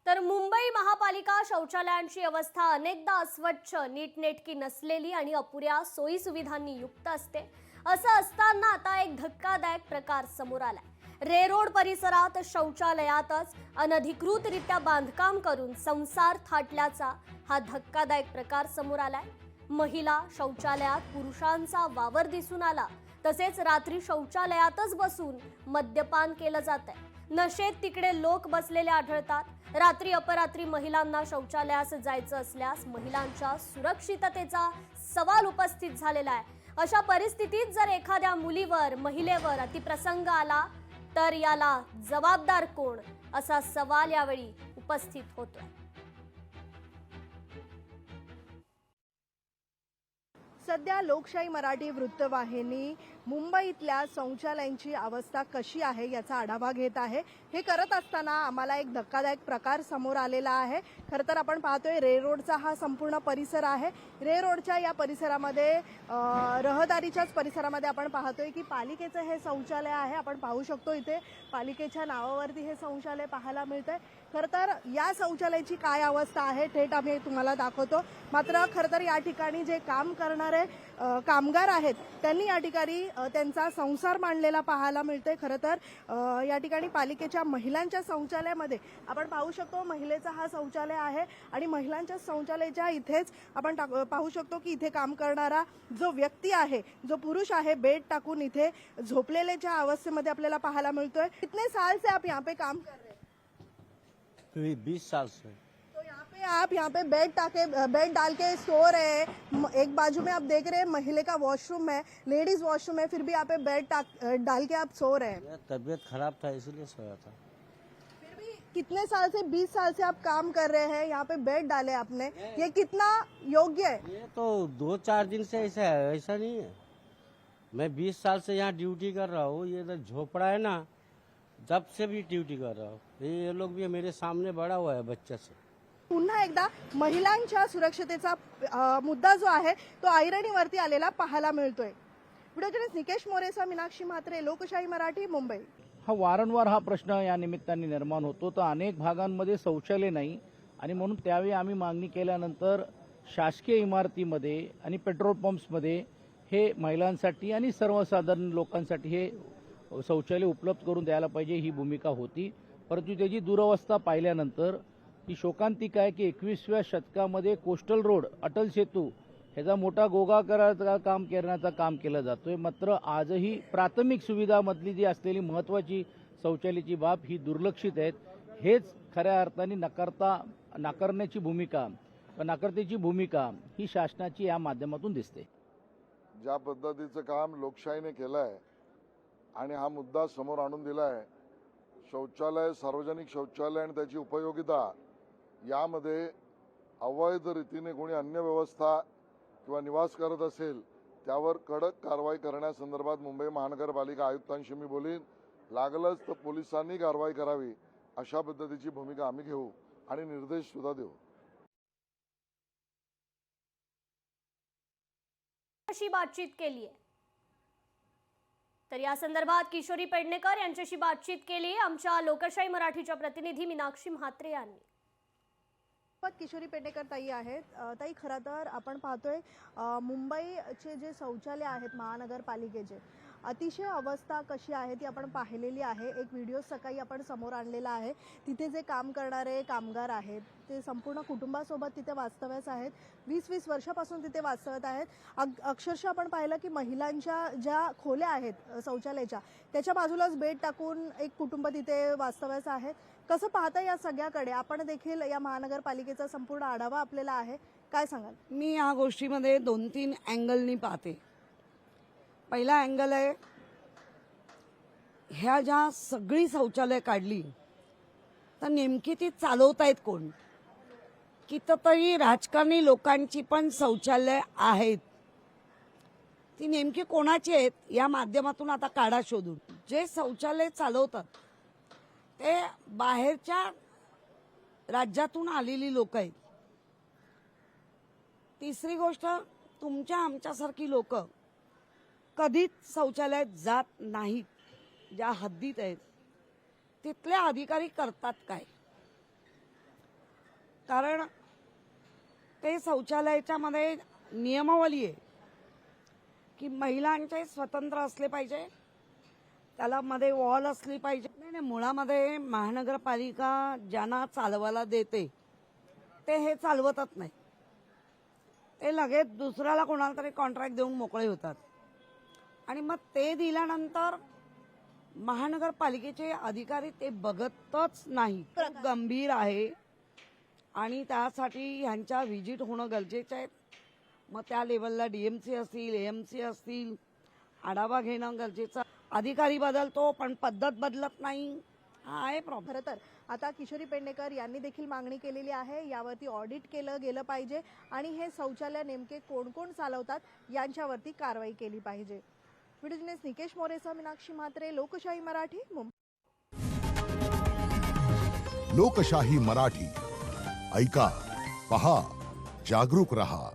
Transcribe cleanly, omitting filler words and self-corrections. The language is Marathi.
तर मुंबई महापालिका शौचालयांची अवस्था अनेकदा अस्वच्छ, नीटनेटकी नसलेली आणि अपुऱ्या सोयी सुविधांनी युक्त असते। असं असताना आता एक धक्कादायक प्रकार समोर आलाय। रे रोड परिसरात शौचालयातच अनधिकृतरित्या बांधकाम करून संसार थाटल्याचा हा धक्कादायक प्रकार समोर आलाय। महिला शौचालयात पुरुषांचा वावर दिसून आला, तसेच रात्री शौचालयातच बसून मद्यपान केलं जातंय। नशेत तिकडे लोक बसलेले आढळतात। रात्री अपरात्री महिलांना शौचालयास जायचं असल्यास महिलांच्या सुरक्षिततेचा सवाल उपस्थित झालेला आहे। अशा परिस्थितीत जर एखाद्या मुलीवर, महिलेवर अतिप्रसंग आला तर याला जबाबदार कोण, असा सवाल यावेळी उपस्थित होतोय। सध्या लोकशाही मराठी वृत्तवाहिनी मुंबईतल्या शौचालयांची अवस्था कशी आहे याचा आढावा घेत आहे। हे करत असताना आम्हाला एक धक्कादायक प्रकार समोर आलेला आहे। खरं तर आपण पाहतोय रे रोडचा हा संपूर्ण परिसर आहे। रे रोडच्या या परिसरामध्ये रहदारीच्याच परिसरामध्ये आपण पाहतोय की पालिकेचं हे शौचालय आहे। आपण पाहू शकतो इथे पालिकेच्या नावावरती हे शौचालय पाहायला मिळतंय। खरं तर या शौचालयाची काय अवस्था आहे थेट आम्ही तुम्हाला दाखवतो। मात्र खरं तर या ठिकाणी जे काम करणारे कामगार आहेत त्यांनी या ठिकाणी त्यांचा संसार मांडलेला पाहायला मिळतोय। खरं तर या ठिकाणी पालिकेच्या महिलांच्या शौचालयामध्ये आपण पाहू शकतो महिलेचा हा शौचालय आहे आणि महिलांच्या शौचालयाच्या इथेच आपण पाहू शकतो की इथे काम करणारा जो व्यक्ती आहे, जो पुरुष आहे, बेड टाकून इथे झोपलेल्याच्या अवस्थेमध्ये आपल्याला पाहायला मिळतोय। कितने साल से आप यहाँ पे काम कर रहे हैं? 20 साल से। तो आप यहाँ पे बेड डाल के सो रहे हैं। एक बाजू में आप देख रहे हैं महिला का वॉशरूम है, लेडीज वॉशरूम है, फिर भी यहाँ पे बेड डाल के आप सो रहे हैं। तबीयत खराब था इसलिए सोया था। फिर भी कितने साल से 20 साल से आप काम कर रहे हैं, यहाँ पे बेड डाले आपने, ये कितना योग्य है? ये तो 2-4 दिन से ऐसा है, ऐसा नहीं है। मैं 20 साल से यहाँ ड्यूटी कर रहा हूँ। ये तो झोपड़ा है ना, जब से भी ड्यूटी कर रहा हूँ। ये लोग भी मेरे सामने बड़ा हुआ है बच्चा से। पुन्हा एकदा महिलांच्या सुरक्षतेचा मुद्दा जो आहे तो ऐरणीवरती आलेला पाहायला मिळतोय। व्हिडिओ जर्नलिस्ट निकेश मोरेसह मीनाक्षी म्हात्रे, लोकशाही मराठी, मुंबई। वारंवार हा प्रश्न या निमित्ताने निर्माण होतो। तर अनेक भागांमध्ये शौचालय नाही आणि म्हणून त्यावेळी आम्ही मागणी केल्यानंतर शासकीय इमारतीमध्ये आणि पेट्रोल पंप्समध्ये हे महिलांसाठी आणि सर्वसाधारण लोकांसाठी हे शौचालय उपलब्ध करून द्यायला पाहिजे ही भूमिका होती। परंतु त्याची दुरवस्था पाहिल्यानंतर ही शोकांतिक आहे की 21व्या शतकामध्ये कोस्टल रोड, अटल सेतू ह्याचा मोठा गोगा करण्याचं काम केलं जातोय। मात्र आजही प्राथमिक सुविधामधली जी असलेली महत्त्वाची शौचालयाची बाब ही दुर्लक्षित आहेत। हेच खऱ्या अर्थाने नाकारण्याची भूमिका, नाकारतेची भूमिका ही शासनाची या माध्यमातून दिसते। ज्या पद्धतीचं काम लोकशाहीने केलंय आणि हा मुद्दा समोर आणून दिलाय, शौचालय, सार्वजनिक शौचालय आणि त्याची उपयोगिता यामध्ये अवैध रीतीने कोणी अन्य व्यवस्था किंवा निवास करत असेल त्यावर कडक कारवाई करण्यासंदर्भात मुंबई महानगरपालिका आयुक्तांशी मी बोलीन। लागलंच तर पोलिसांनी कारवाई करावी अशा पद्धतीची भूमिका आम्ही घेऊ आणि निर्देश सुद्धा देऊ। अशी बातचीत केली आहे। तर या संदर्भात किशोरी पेडणेकर यांच्याशी बातचीत केली आमच्या लोकशाही मराठीच्या प्रतिनिधी मीनाक्षी म्हात्रे यांनी। किशोरी पेडणेकर ताई आहेत। ताई, खरं तर आपण पाहतोय मुंबईचे जे शौचालय आहेत महानगरपालिकेचे अतिशय अवस्था कशी आहे ती आपण पाहिलेली आहे। एक व्हिडिओ सकाळी आपण समोर आणलेला आहे। तिथे जे काम करणारे कामगार आहेत ते संपूर्ण कुटुंबासोबत तिथे वास्तव्यास आहेत। 20-20 वर्षापासून तिथे वास्तव्यात आहेत। अक्षरशः आपण पाहिलं की महिलांच्या ज्या खोल्या आहेत शौचालयाच्या त्याच्या बाजूलाच बेड टाकून एक कुटुंब तिथे वास्तव्यास आहे। कसं पाहता या सगळ्याकडे? आपण देखील या महानगरपालिकेचा संपूर्ण आढावा आपल्याला आहे, काय सांगाल? मी या गोष्टीमध्ये 2-3 अँगलनी पाहते। पहिला अँगल आहे, ह्या ज्या सगळी शौचालय काढली तर नेमकी ती चालवतायत कोण? कितीतरी राजकारणी लोकांची पण शौचालय आहेत, ती नेमकी कोणाची आहेत या माध्यमातून आता काढा शोधून। जे शौचालय चालवतात ते बाहेरच्या राज्यातून आलेली लोक आहेत। तिसरी गोष्ट, तुमच्या आमच्यासारखी लोक कधीच शौचालयात जात नाहीत। ज्या हद्दीत आहेत तिथले अधिकारी करतात काय? कारण ते शौचालयाच्या मध्ये नियमावली आहे की महिलांचे स्वतंत्र असले पाहिजे, त्याला मध्ये वॉल असली पाहिजे. नाही, मुळामध्ये महानगरपालिका ज्यांना चालवायला देते ते हे चालवतच नाही. ते लगेच दुसऱ्याला कोणाला तरी कॉन्ट्रॅक्ट देऊन मोकळे होतात आणि मग ते दिल्यानंतर महानगरपालिकेचे अधिकारी ते बघतच नाही. खूप गंभीर आहे आणि त्यासाठी ह्यांच्या व्हिजिट होणं गरजेचं आहे. मग त्या लेवलला डीएमसी असतील, एएमसी असतील, आढावा घेणं गरजेचं. अधिकारी बदलतो पण पद्धत बदलत नाही, हा आहे प्रॉब्लेम. खरं तर आता किशोरी पेडणेकर यांनी देखील मागणी केलेली आहे, यावरती ऑडिट केलं गेलं पाहिजे आणि हे शौचालय नेमके कोण कोण चालवतात यांच्यावरती कारवाई केली पाहिजे. व्हिडिओ जर्नलिस्ट निकेश मोरेसह मीनाक्षी म्हात्रे, लोकशाही मराठी, मुंबई. लोकशाही मराठी ऐका, पहा, जागरूक रहा.